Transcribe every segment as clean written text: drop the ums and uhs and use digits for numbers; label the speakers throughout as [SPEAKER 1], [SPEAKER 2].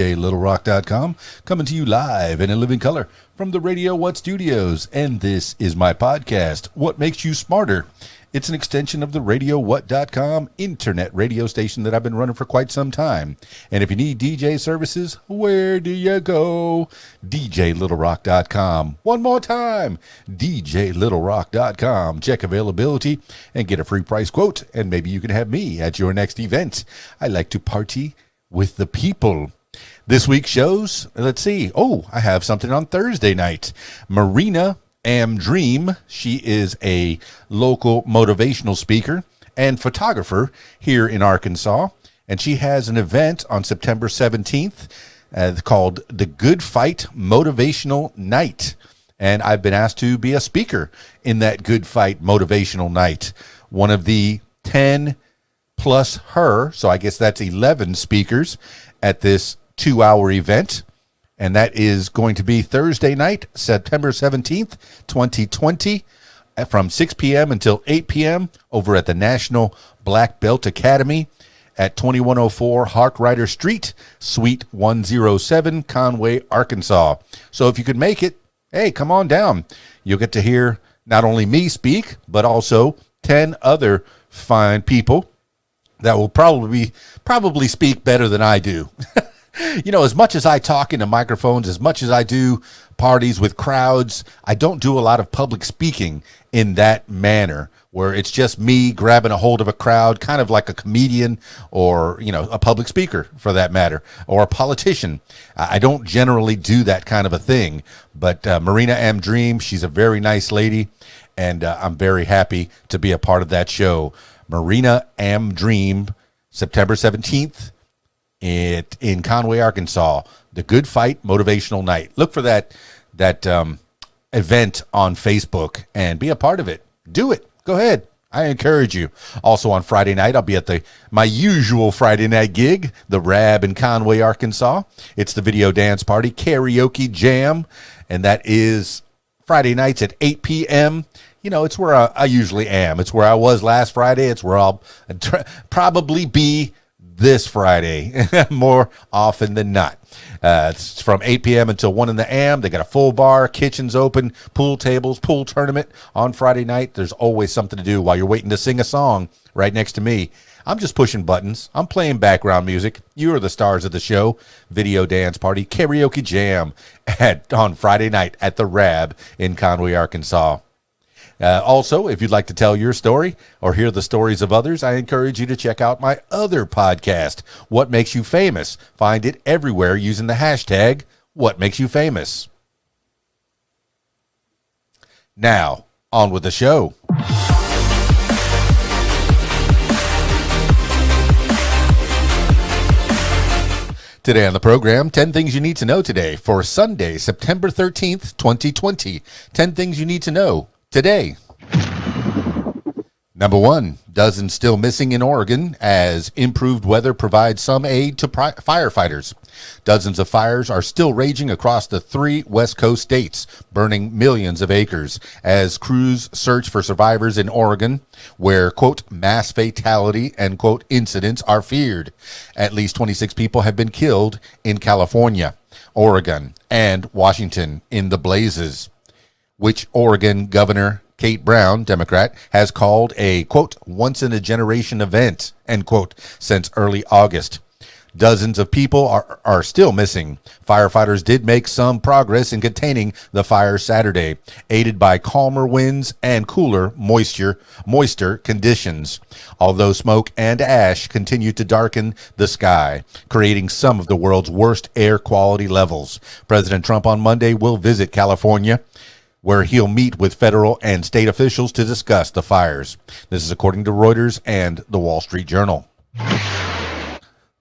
[SPEAKER 1] DJLittleRock.com, coming to you live and in living color from the Radio What Studios. And this is my podcast, What Makes You Smarter. It's an extension of the RadioWhat.com internet radio station that I've been running for quite some time. And if you need DJ services, where do you go? DJLittleRock.com. One more time, DJLittleRock.com. Check availability and get a free price quote, and maybe you can have me at your next event. I like to party with the people. This week's shows, let's see. Oh, I have something on Thursday night. Marina Dream. She is a local motivational speaker and photographer here in Arkansas, and she has an event on September 17th called the Good Fight Motivational Night. And I've been asked to be a speaker in that Good Fight Motivational Night. One of the 10 plus her, so I guess that's 11 speakers at this 2-hour event. And that is going to be Thursday night, September 17th, 2020, from 6 p.m. until 8 p.m. over at the National Black Belt Academy at 2104 Harkrider Street, Suite 107, Conway, Arkansas. So if you could make it, hey, come on down. You'll get to hear not only me speak, but also 10 other fine people that will probably speak better than I do. You know, as much as I talk into microphones, as much as I do parties with crowds, I don't do a lot of public speaking in that manner where it's just me grabbing a hold of a crowd, kind of like a comedian or, you know, a public speaker for that matter, or a politician. I don't generally do that kind of a thing. But Marina Dream, she's a very nice lady, and I'm very happy to be a part of that show. Marina Dream, September 17th. In Conway, Arkansas, the Good Fight Motivational Night. Look for that event on Facebook and be a part of it. Do it. Go ahead. I encourage you. Also on Friday night, I'll be at my usual Friday night gig, the Rab in Conway, Arkansas. It's the Video Dance Party Karaoke Jam, and that is Friday nights at 8 p.m. You know, it's where I usually am. It's where I was last Friday. It's where I'll probably be this Friday, more often than not. It's from 8 p.m. until 1 a.m. They got a full bar, kitchens open, pool tables, pool tournament on Friday night. There's always something to do while you're waiting to sing a song right next to me. I'm just pushing buttons. I'm playing background music. You are the stars of the show. Video Dance Party Karaoke Jam on Friday night at the Rab in Conway, Arkansas. Also, if you'd like to tell your story or hear the stories of others, I encourage you to check out my other podcast, What Makes You Famous. Find it everywhere using the hashtag What Makes You Famous. Now, on with the show. Today on the program, 10 things you need to know today for Sunday, September 13th, 2020. 10 things you need to know today. Number 1, dozens still missing in Oregon as improved weather provides some aid to firefighters. Dozens of fires are still raging across the 3 West Coast states, burning millions of acres as crews search for survivors in Oregon, where, quote, mass fatality and, quote, incidents are feared. At least 26 people have been killed in California, Oregon, and Washington in the blazes, which Oregon Governor Kate Brown, Democrat, has called a, quote, once-in-a-generation event, end quote, since early August. Dozens of people are still missing. Firefighters did make some progress in containing the fire Saturday, aided by calmer winds and cooler, moister conditions, although smoke and ash continue to darken the sky, creating some of the world's worst air quality levels. President Trump on Monday will visit California, where he'll meet with federal and state officials to discuss the fires. This is according to Reuters and the Wall Street Journal.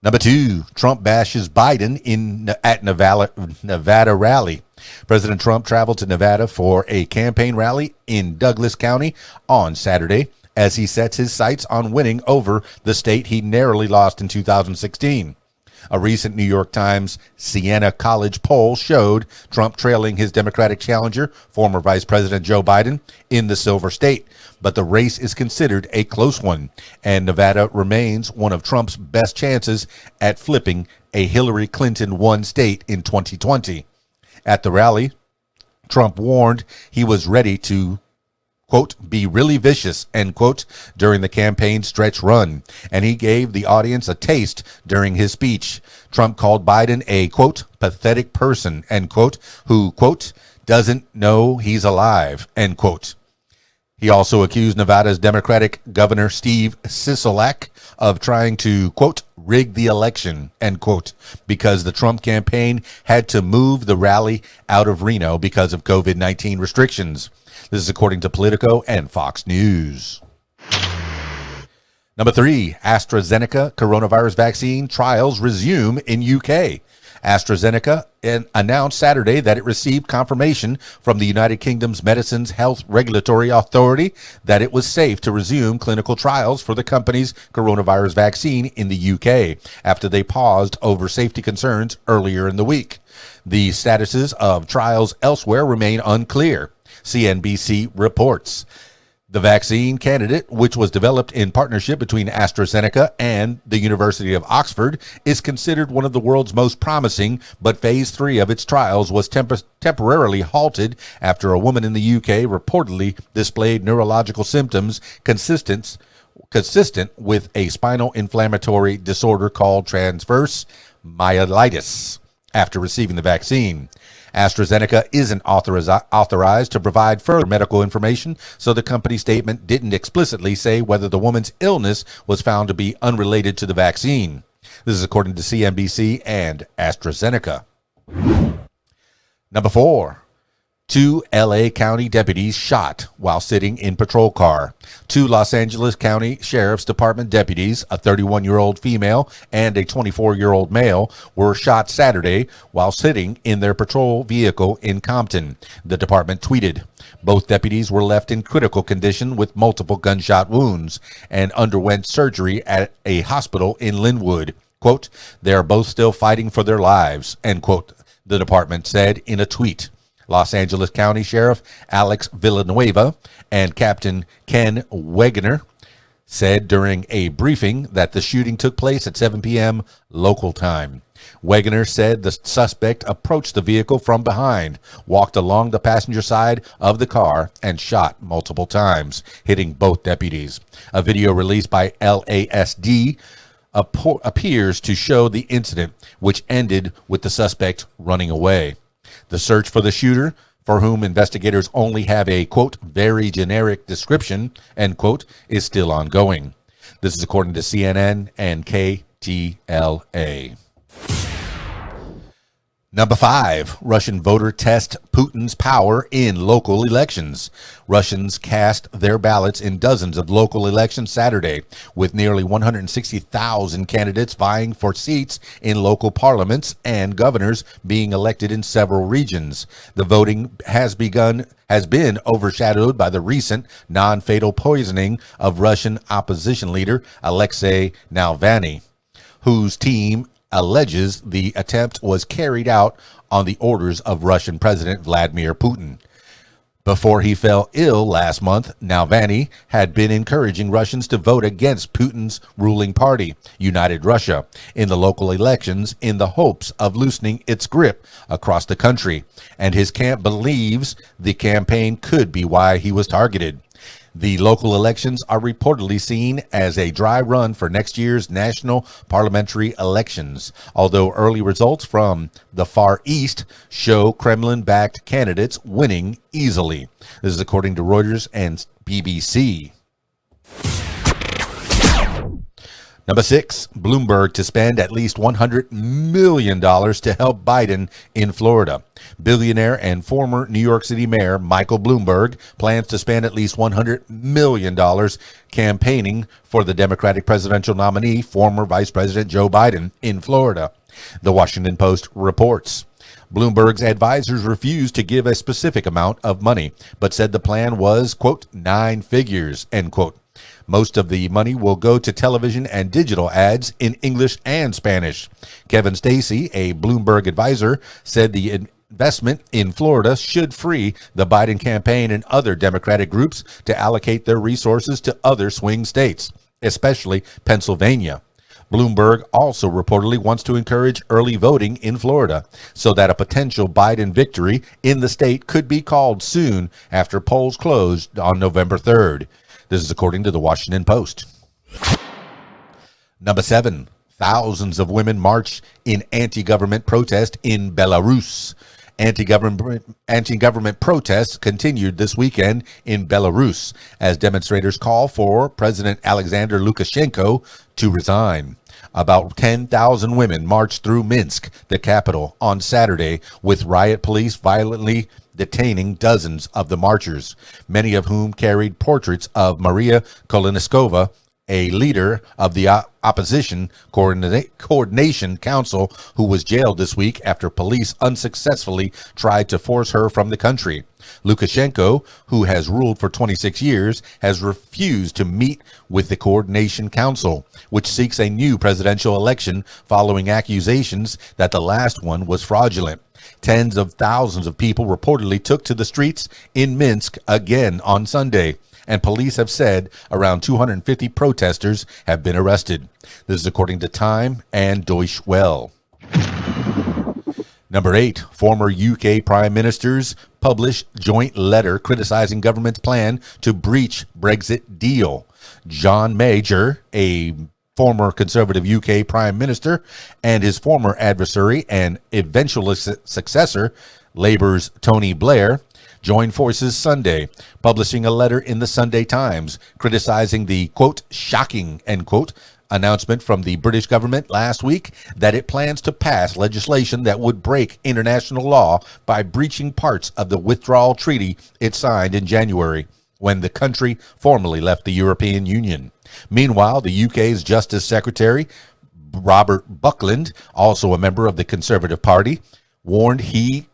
[SPEAKER 1] Number 2, Trump bashes Biden at Nevada rally. President Trump traveled to Nevada for a campaign rally in Douglas County on Saturday as he sets his sights on winning over the state he narrowly lost in 2016. A recent New York Times Siena College poll showed Trump trailing his Democratic challenger, former Vice President Joe Biden, in the Silver State. But the race is considered a close one, and Nevada remains one of Trump's best chances at flipping a Hillary Clinton won state in 2020. At the rally, Trump warned he was ready to, quote, be really vicious, end quote, during the campaign stretch run. And he gave the audience a taste during his speech. Trump called Biden a, quote, pathetic person, end quote, who, quote, doesn't know he's alive, end quote. He also accused Nevada's Democratic Governor Steve Sisolak of trying to, quote, rig the election, end quote, because the Trump campaign had to move the rally out of Reno because of COVID-19 restrictions. This is according to Politico and Fox News. Number 3, AstraZeneca coronavirus vaccine trials resume in UK. AstraZeneca announced Saturday that it received confirmation from the United Kingdom's Medicines Health Regulatory Authority that it was safe to resume clinical trials for the company's coronavirus vaccine in the UK after they paused over safety concerns earlier in the week. The statuses of trials elsewhere remain unclear, CNBC reports. The vaccine candidate, which was developed in partnership between AstraZeneca and the University of Oxford, is considered one of the world's most promising, but phase 3 of its trials was temporarily halted after a woman in the UK reportedly displayed neurological symptoms consistent with a spinal inflammatory disorder called transverse myelitis after receiving the vaccine. AstraZeneca isn't authorized to provide further medical information, so the company statement didn't explicitly say whether the woman's illness was found to be unrelated to the vaccine. This is according to CNBC and AstraZeneca. Number 4. 2 L.A. County deputies shot while sitting in patrol car. 2 Los Angeles County Sheriff's Department deputies, a 31-year-old female and a 24-year-old male, were shot Saturday while sitting in their patrol vehicle in Compton, the department tweeted. Both deputies were left in critical condition with multiple gunshot wounds and underwent surgery at a hospital in Linwood. Quote, they are both still fighting for their lives, end quote, the department said in a tweet. Los Angeles County Sheriff Alex Villanueva and Captain Ken Wegener said during a briefing that the shooting took place at 7 p.m. local time. Wegener said the suspect approached the vehicle from behind, walked along the passenger side of the car, and shot multiple times, hitting both deputies. A video released by LASD appears to show the incident, which ended with the suspect running away. The search for the shooter, for whom investigators only have a, quote, very generic description, end quote, is still ongoing. This is according to CNN and KTLA. Number 5, Russian voter test Putin's power in local elections. Russians cast their ballots in dozens of local elections Saturday, with nearly 160,000 candidates vying for seats in local parliaments and governors being elected in several regions. The voting has been overshadowed by the recent non-fatal poisoning of Russian opposition leader Alexei Navalny, whose team alleges the attempt was carried out on the orders of Russian President Vladimir Putin. Before he fell ill last month, Navalny had been encouraging Russians to vote against Putin's ruling party, United Russia, in the local elections in the hopes of loosening its grip across the country, and his camp believes the campaign could be why he was targeted. The local elections are reportedly seen as a dry run for next year's national parliamentary elections, although early results from the Far East show Kremlin-backed candidates winning easily. This is according to Reuters and BBC. Number 6, Bloomberg to spend at least $100 million to help Biden in Florida. Billionaire and former New York City Mayor Michael Bloomberg plans to spend at least $100 million campaigning for the Democratic presidential nominee, former Vice President Joe Biden, in Florida, the Washington Post reports. Bloomberg's advisors refused to give a specific amount of money, but said the plan was, quote, 9 figures, end quote. Most of the money will go to television and digital ads in English and Spanish. Kevin Stacey, a Bloomberg advisor, said the investment in Florida should free the Biden campaign and other Democratic groups to allocate their resources to other swing states, especially Pennsylvania. Bloomberg also reportedly wants to encourage early voting in Florida so that a potential Biden victory in the state could be called soon after polls closed on November 3rd. This is according to the Washington Post. Number 7, thousands of women march in anti-government protest in Belarus. Anti-government protests continued this weekend in Belarus as demonstrators call for President Alexander Lukashenko to resign. About 10,000 women marched through Minsk, the capital, on Saturday, with riot police violently detaining dozens of the marchers, many of whom carried portraits of Maria Koleniskova, a leader of the Opposition Coordination Council, who was jailed this week after police unsuccessfully tried to force her from the country. Lukashenko, who has ruled for 26 years, has refused to meet with the Coordination Council, which seeks a new presidential election following accusations that the last one was fraudulent. Tens of thousands of people reportedly took to the streets in Minsk again on Sunday, and police have said around 250 protesters have been arrested. This is according to Time and Deutsche Welle. Number 8, former UK Prime Ministers publish joint letter criticizing government's plan to breach Brexit deal. John Major, a former Conservative UK Prime Minister, and his former adversary and eventual successor, Labour's Tony Blair, joined forces Sunday, publishing a letter in the Sunday Times criticizing the, quote, shocking, end quote, announcement from the British government last week that it plans to pass legislation that would break international law by breaching parts of the withdrawal treaty it signed in January, when the country formally left the European Union. Meanwhile, the UK's Justice Secretary, Robert Buckland, also a member of the Conservative Party, warned he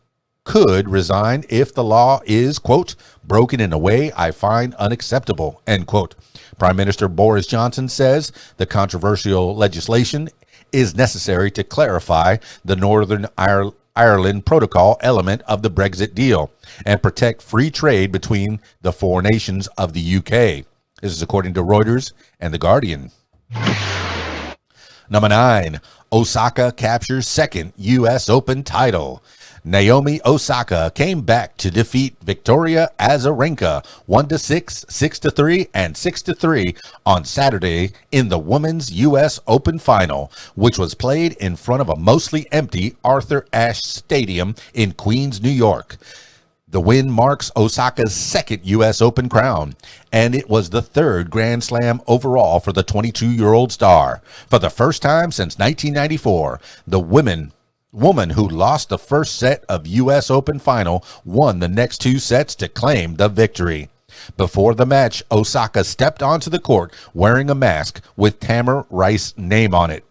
[SPEAKER 1] could resign if the law is, quote, broken in a way I find unacceptable, end quote. Prime Minister Boris Johnson says the controversial legislation is necessary to clarify the Northern Ireland Protocol element of the Brexit deal and protect free trade between the four nations of the UK. This is according to Reuters and The Guardian. Number 9, Osaka captures second U.S. Open title. Naomi Osaka came back to defeat Victoria Azarenka 1-6, 6-3, and 6-3 on Saturday in the Women's U.S. Open Final, which was played in front of a mostly empty Arthur Ashe Stadium in Queens, New York. The win marks Osaka's second U.S. Open crown, and it was the third Grand Slam overall for the 22-year-old star. For the first time since 1994, the woman who lost the first set of U.S. Open final won the next two sets to claim the victory. Before the match, Osaka stepped onto the court wearing a mask with Tamir Rice's name on it.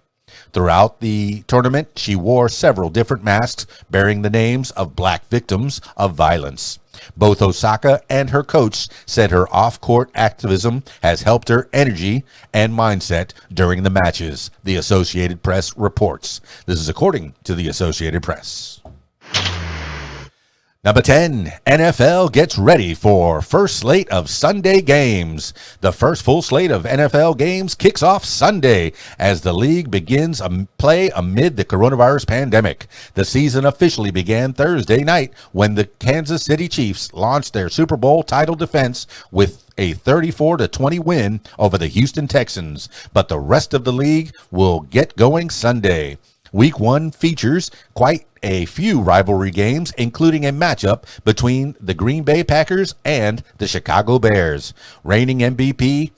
[SPEAKER 1] Throughout the tournament, she wore several different masks bearing the names of black victims of violence. Both Osaka and her coach said her off-court activism has helped her energy and mindset during the matches, the Associated Press reports. This is according to the Associated Press. Number 10, NFL gets ready for first slate of Sunday games. The first full slate of NFL games kicks off Sunday as the league begins play amid the coronavirus pandemic. The season officially began Thursday night when the Kansas City Chiefs launched their Super Bowl title defense with a 34-20 win over the Houston Texans. But the rest of the league will get going Sunday. Week 1 features quite a few rivalry games, including a matchup between the Green Bay Packers and the Chicago Bears. Reigning MVP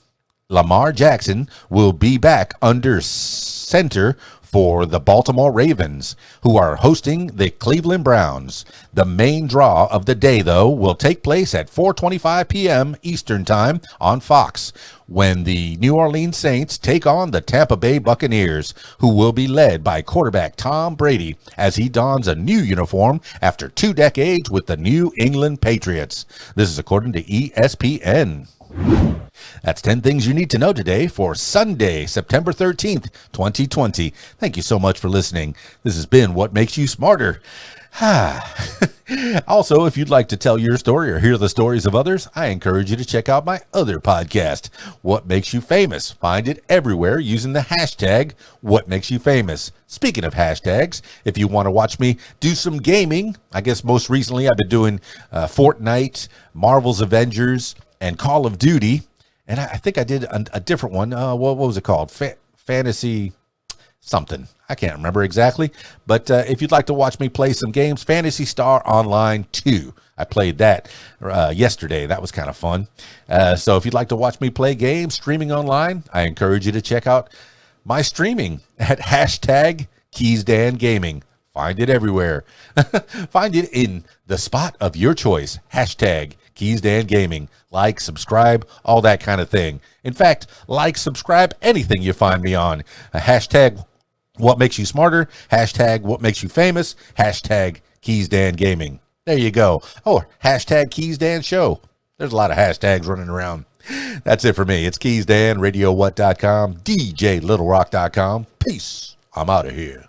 [SPEAKER 1] Lamar Jackson will be back under center for the Baltimore Ravens, who are hosting the Cleveland Browns. The main draw of the day, though, will take place at 4:25 p.m. Eastern Time on Fox, when the New Orleans Saints take on the Tampa Bay Buccaneers, who will be led by quarterback Tom Brady as he dons a new uniform after 2 decades with the New England Patriots. This is according to ESPN. That's 10 things you need to know today for Sunday, September 13th, 2020. Thank you so much for listening. This has been What Makes You Smarter. Also, if you'd like to tell your story or hear the stories of others, I encourage you to check out my other podcast, What Makes You Famous. Find it everywhere using the hashtag What Makes You Famous. Speaking of hashtags, if you want to watch me do some gaming, I guess most recently I've been doing Fortnite, Marvel's Avengers, and Call of Duty. And I think I did a different one. What was it called? Fantasy something. I can't remember exactly. But if you'd like to watch me play some games, Phantasy Star Online 2. I played that yesterday. That was kind of fun. So if you'd like to watch me play games streaming online, I encourage you to check out my streaming at hashtag KeysDAN Gaming. Find it everywhere. Find it in the spot of your choice. Hashtag KeysDAN Gaming. Like, subscribe, all that kind of thing. In fact, like, subscribe, anything you find me on. Hashtag What Makes You Smarter. Hashtag What Makes You Famous. Hashtag KeysDAN Gaming. There you go. Oh, hashtag KeysDAN Show. There's a lot of hashtags running around. That's it for me. It's KeysDAN, RadioWhat.com, DJLittleRock.com. Peace. I'm out of here.